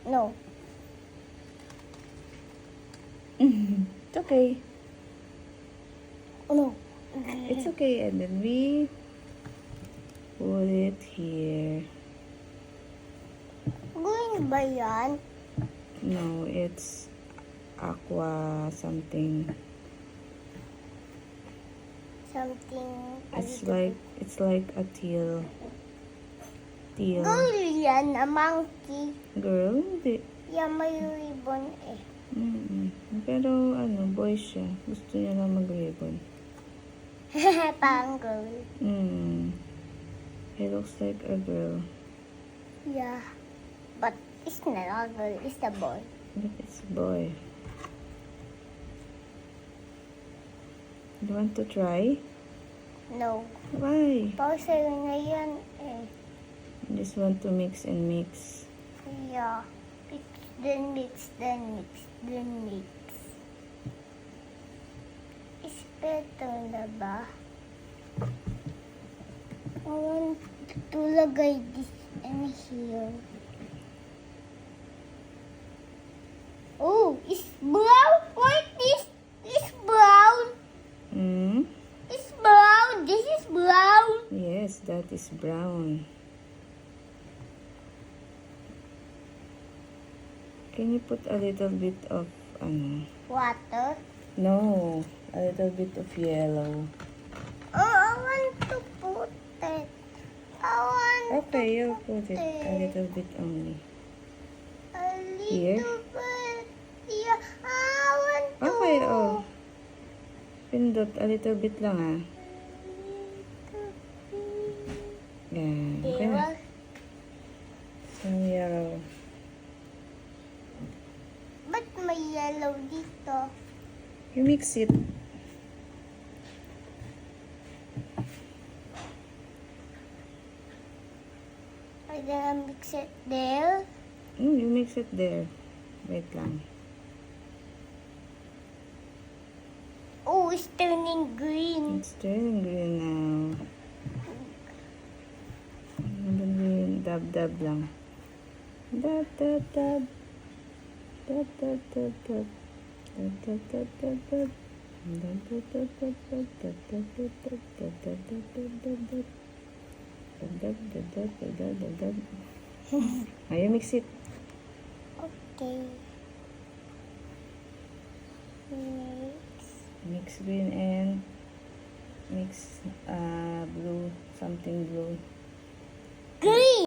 No. It's okay. No. It's okay. And then we put it here. Green ba yan? No, it's aqua something. Something. It's like a teal. Girl yan, a monkey. Girl, hindi. Yan, may ribbon eh. Pero boy siya. Gusto niya lang mag-ribbon. Parang girl. He looks like a girl. Yeah. But it's not a girl, it's a boy. But it's a boy. You want to try? No. Why? Parang sa'yo na yan eh. You just want to mix and mix. Yeah. Mix, then mix, then mix, then mix. Is better na ba? I want to lagay this in here. Oh, it's brown. What is brown? It's brown. This is brown. Yes, that is brown. Can you put a little bit of Water. No, a little bit of yellow. Oh, I want to put it. I want Okay, you'll put it a little bit only. a Here? little bit. Yeah, I want to. Okay, oh. Pindot, a little bit lang Yan. Okay na. Diba? Some yellow. Ba't may yellow dito? You mix it. I'm gonna mix it there. You mix it there. Wait lang. Oh, it's turning green. It's turning green now. Green, dab lang. Dab. Dab. Dab. Dab. Dab. Dab. Dab. Dab. Dab. Dab. You mix it. Okay. Mix green and mix blue, something blue. Green!